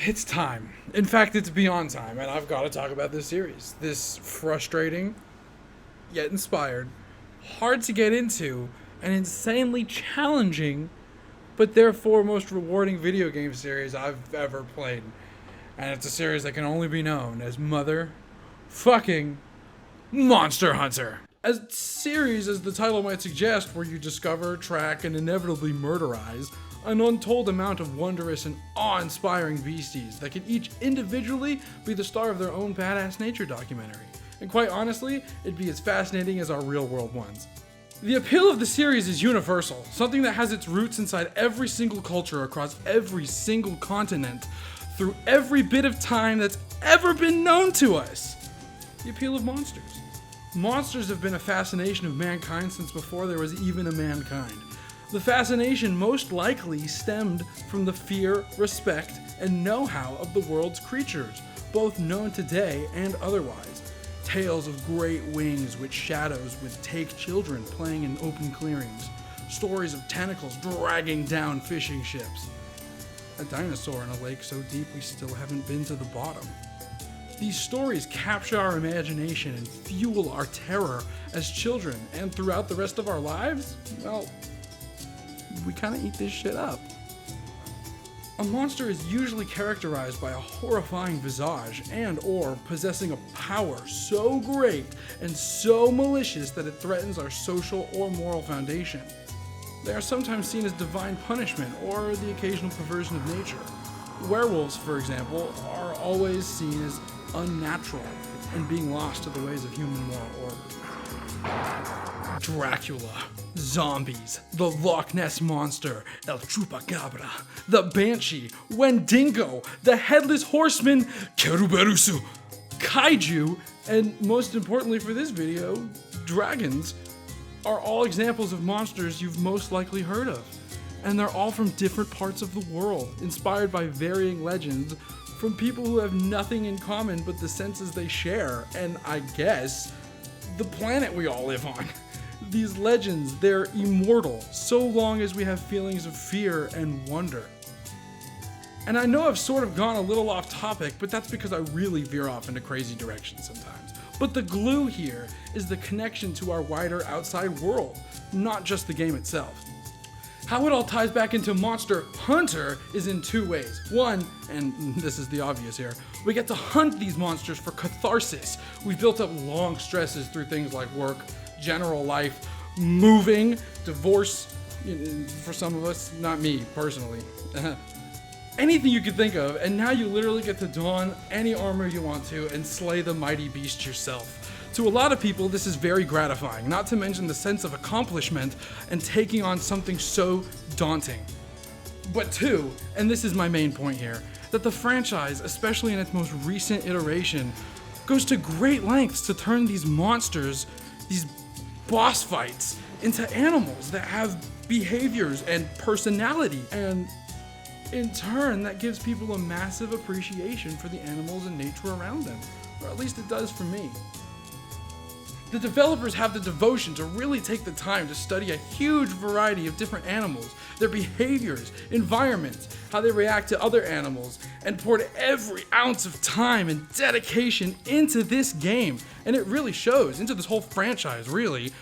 It's time. In fact, it's beyond time, and I've got to talk about this series. This frustrating, yet inspired, hard to get into, and insanely challenging, but therefore most rewarding video game series I've ever played. And it's a series that can only be known as Mother fucking Monster Hunter. A series, as the title might suggest, where you discover, track, and inevitably murderize an untold amount of wondrous and awe-inspiring beasties that can each individually be the star of their own badass nature documentary. And quite honestly, it'd be as fascinating as our real-world ones. The appeal of the series is universal, something that has its roots inside every single culture across every single continent, through every bit of time that's ever been known to us. The appeal of monsters. Monsters have been a fascination of mankind since before there was even a mankind. The fascination most likely stemmed from the fear, respect, and know-how of the world's creatures, both known today and otherwise. Tales of great wings which shadows would take children playing in open clearings. Stories of tentacles dragging down fishing ships. A dinosaur in a lake so deep we still haven't been to the bottom. These stories capture our imagination and fuel our terror as children, and throughout the rest of our lives, well, we kind of eat this shit up. A monster is usually characterized by a horrifying visage and or possessing a power so great and so malicious that it threatens our social or moral foundation. They are sometimes seen as divine punishment or the occasional perversion of nature. Werewolves, for example, are always seen as unnatural and being lost to the ways of human moral order. Dracula, zombies, the Loch Ness Monster, El Chupacabra, the Banshee, Wendigo, the Headless Horseman, Keruberusu, Kaiju, and most importantly for this video, dragons, are all examples of monsters you've most likely heard of. And they're all from different parts of the world, inspired by varying legends from people who have nothing in common but the senses they share, and I guess, the planet we all live on. These legends, they're immortal, so long as we have feelings of fear and wonder. And I know I've sort of gone a little off topic, but that's because I really veer off into crazy directions sometimes. But the glue here is the connection to our wider outside world, not just the game itself. How it all ties back into Monster Hunter is in two ways. One, and this is the obvious here, we get to hunt these monsters for catharsis. We've built up long stresses through things like work, general life, moving, divorce, for some of us, not me personally. Anything you could think of, and now you literally get to don any armor you want to and slay the mighty beast yourself. To a lot of people, this is very gratifying, not to mention the sense of accomplishment and taking on something so daunting. But two, and this is my main point here, that the franchise, especially in its most recent iteration, goes to great lengths to turn these monsters, these boss fights, into animals that have behaviors and personality, and in turn, that gives people a massive appreciation for the animals and nature around them, or at least it does for me. The developers have the devotion to really take the time to study a huge variety of different animals, their behaviors, environments, how they react to other animals, and poured every ounce of time and dedication into this game. And it really shows, into this whole franchise, really.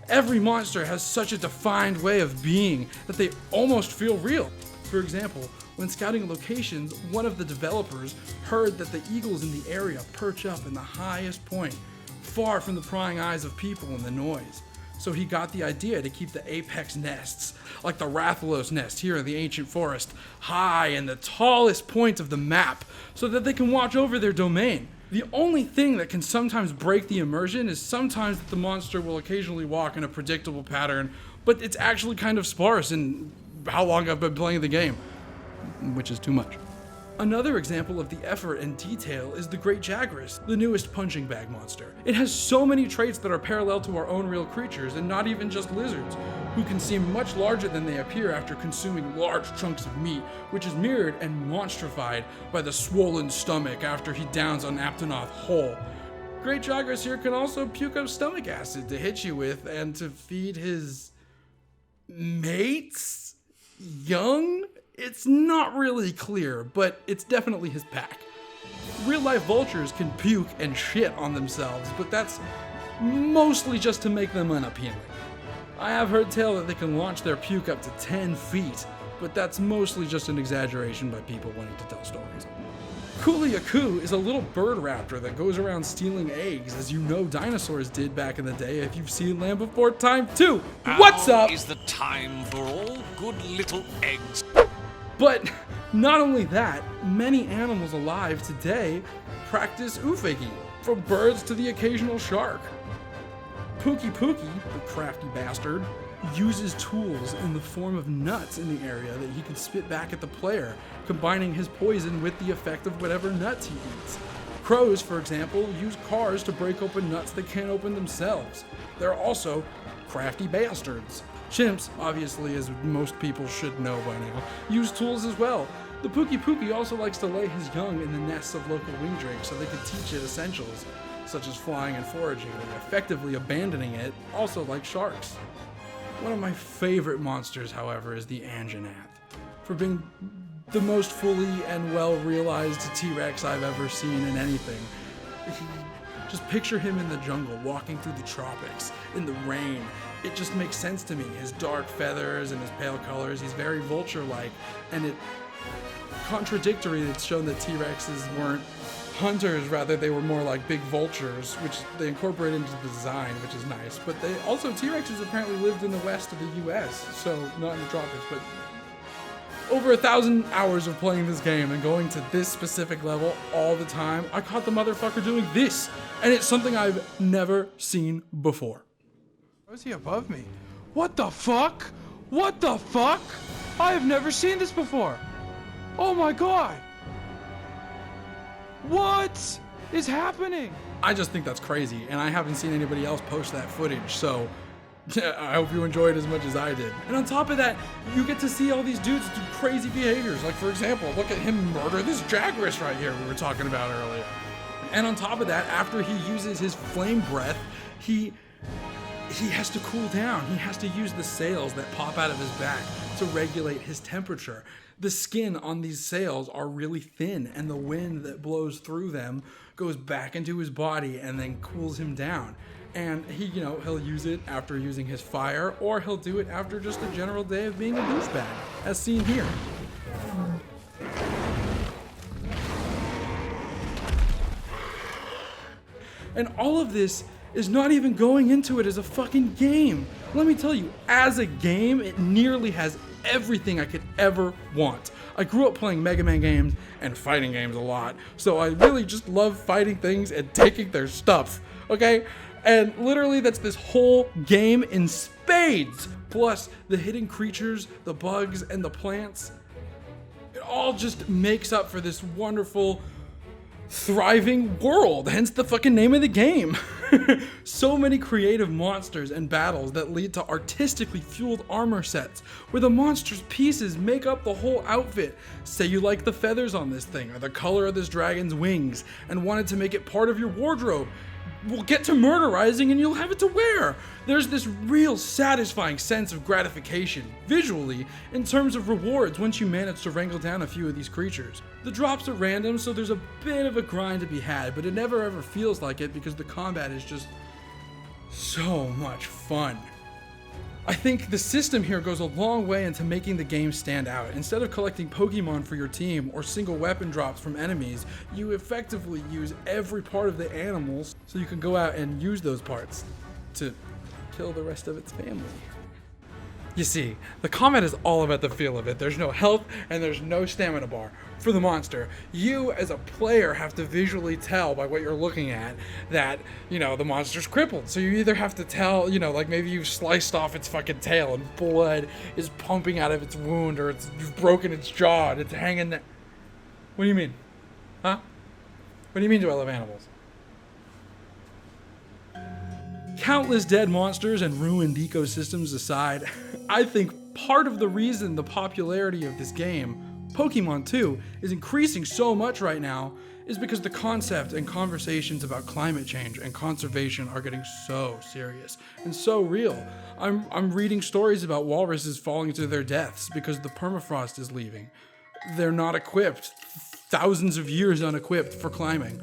Every monster has such a defined way of being that they almost feel real. For example, when scouting locations, one of the developers heard that the eagles in the area perch up in the highest point, far from the prying eyes of people and the noise. So he got the idea to keep the apex nests, like the Rathalos nest here in the ancient forest, high in the tallest point of the map, so that they can watch over their domain. The only thing that can sometimes break the immersion is sometimes that the monster will occasionally walk in a predictable pattern, but it's actually kind of sparse in how long I've been playing the game, which is too much. Another example of the effort and detail is the Great Jagras, the newest punching bag monster. It has so many traits that are parallel to our own real creatures, and not even just lizards, who can seem much larger than they appear after consuming large chunks of meat, which is mirrored and monstrified by the swollen stomach after he downs an Aptonoth whole. Great Jagras here can also puke up stomach acid to hit you with and to feed his mates? Young It's not really clear, but it's definitely his pack. Real-life vultures can puke and shit on themselves, but that's mostly just to make them unappealing. I have heard tell that they can launch their puke up to 10 feet, but that's mostly just an exaggeration by people wanting to tell stories. Kuliaku is a little bird raptor that goes around stealing eggs, as you know dinosaurs did back in the day if you've seen Land Before Time 2. What's up? Now is the time for all good little eggs. But not only that, many animals alive today practice ufegi, from birds to the occasional shark. Pookie Pookie, the crafty bastard, uses tools in the form of nuts in the area that he can spit back at the player, combining his poison with the effect of whatever nuts he eats. Crows, for example, use cars to break open nuts they can't open themselves. They're also crafty bastards. Chimps, obviously, as most people should know by now, use tools as well. The Pookie Pookie also likes to lay his young in the nests of local wing drakes so they can teach it essentials, such as flying and foraging, and effectively abandoning it, also like sharks. One of my favorite monsters, however, is the Anjanath, for being the most fully and well-realized T-Rex I've ever seen in anything. Just picture him in the jungle, walking through the tropics, in the rain. It just makes sense to me. His dark feathers and his pale colors, he's very vulture-like, and it's contradictory it's shown that T-Rexes weren't hunters, rather they were more like big vultures, which they incorporate into the design, which is nice. But they also, T-Rexes apparently lived in the west of the US, so not in the tropics, but over 1,000 hours of playing this game and going to this specific level all the time, I caught the motherfucker doing this, and it's something I've never seen before. How is he above me? What the fuck? What the fuck? I have never seen this before. Oh my god. What is happening? I just think that's crazy, and I haven't seen anybody else post that footage, so I hope you enjoyed as much as I did. And on top of that, you get to see all these dudes do crazy behaviors. Like, for example, look at him murder this Jagras right here we were talking about earlier. And on top of that, after he uses his flame breath, he has to cool down. He has to use the sails that pop out of his back to regulate his temperature. The skin on these sails are really thin, and the wind that blows through them goes back into his body and then cools him down. And he'll use it after using his fire, or he'll do it after just a general day of being a douchebag, as seen here. And all of this is not even going into it as a fucking game. Let me tell you, as a game, it nearly has everything I could ever want. I grew up playing Mega Man games and fighting games a lot, so I really just love fighting things and taking their stuff, okay? And literally that's this whole game in spades, plus the hidden creatures, the bugs, and the plants. It all just makes up for this wonderful, thriving world, hence the fucking name of the game. So many creative monsters and battles that lead to artistically fueled armor sets, where the monster's pieces make up the whole outfit. Say you like the feathers on this thing, or the color of this dragon's wings, and wanted to make it part of your wardrobe. We'll get to murderizing and you'll have it to wear. There's this real satisfying sense of gratification, visually, in terms of rewards once you manage to wrangle down a few of these creatures. The drops are random, so there's a bit of a grind to be had, but it never ever feels like it because the combat is just so much fun. I think the system here goes a long way into making the game stand out. Instead of collecting Pokemon for your team or single weapon drops from enemies, you effectively use every part of the animals so you can go out and use those parts to kill the rest of its family. You see, the combat is all about the feel of it. There's no health and there's no stamina bar for the monster. You as a player have to visually tell by what you're looking at that, the monster's crippled. So you either have to tell, like maybe you've sliced off its fucking tail and blood is pumping out of its wound, or you've broken its jaw and it's hanging there. What do you mean? Huh? What do you mean, do I love animals? Countless dead monsters and ruined ecosystems aside, I think part of the reason the popularity of this game Pokemon too is increasing so much right now is because the concept and conversations about climate change and conservation are getting so serious and so real. I'm reading stories about walruses falling to their deaths because the permafrost is leaving. They're not equipped, thousands of years unequipped for climbing.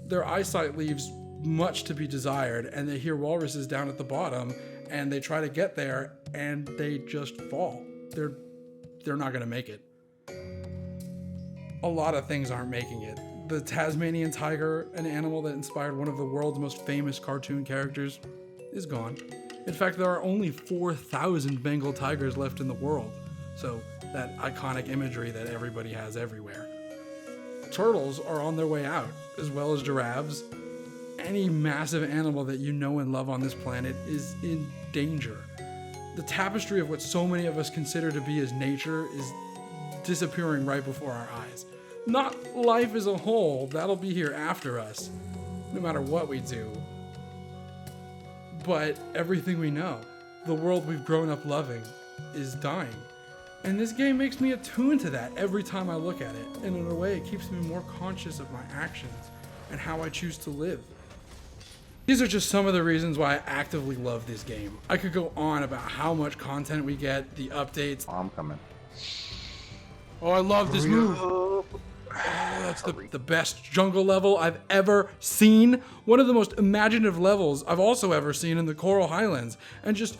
Their eyesight leaves much to be desired, and they hear walruses down at the bottom, and they try to get there, and they just fall. They're not gonna make it. A lot of things aren't making it. The Tasmanian tiger, an animal that inspired one of the world's most famous cartoon characters, is gone. In fact, there are only 4,000 Bengal tigers left in the world. So that iconic imagery that everybody has everywhere. Turtles are on their way out, as well as giraffes. Any massive animal that you know and love on this planet is in danger. The tapestry of what so many of us consider to be as nature is disappearing right before our eyes. Not life as a whole, that'll be here after us, no matter what we do. But everything we know, the world we've grown up loving, is dying. And this game makes me attuned to that every time I look at it, and in a way it keeps me more conscious of my actions and how I choose to live. These are just some of the reasons why I actively love this game. I could go on about how much content we get, the updates. Oh, I'm coming. Oh, I love this move. Oh, that's the best jungle level I've ever seen. One of the most imaginative levels I've also ever seen in the Coral Highlands. And just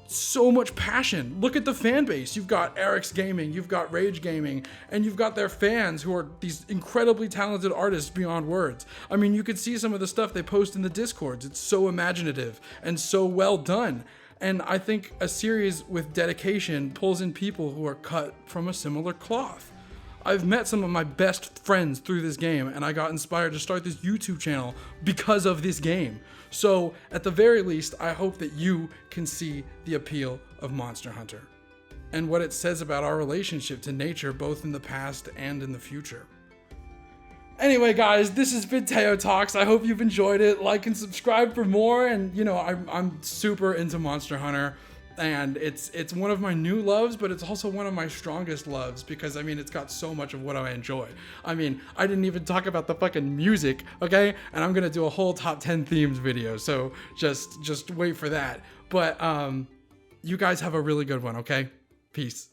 so much passion. Look at the fan base. You've got Eric's Gaming, you've got Rage Gaming, and you've got their fans who are these incredibly talented artists beyond words. I mean, you could see some of the stuff they post in the Discords. It's so imaginative and so well done. And I think a series with dedication pulls in people who are cut from a similar cloth. I've met some of my best friends through this game, and I got inspired to start this YouTube channel because of this game. So, at the very least, I hope that you can see the appeal of Monster Hunter and what it says about our relationship to nature, both in the past and in the future. Anyway, guys, this has been TeoTalks. I hope you've enjoyed it. Like and subscribe for more. And you know, I'm super into Monster Hunter, and it's one of my new loves, but it's also one of my strongest loves because I mean, it's got so much of what I enjoy. I mean, I didn't even talk about the fucking music, okay? And I'm gonna do a whole top 10 themes video, so just wait for that. But you guys have a really good one, okay? Peace.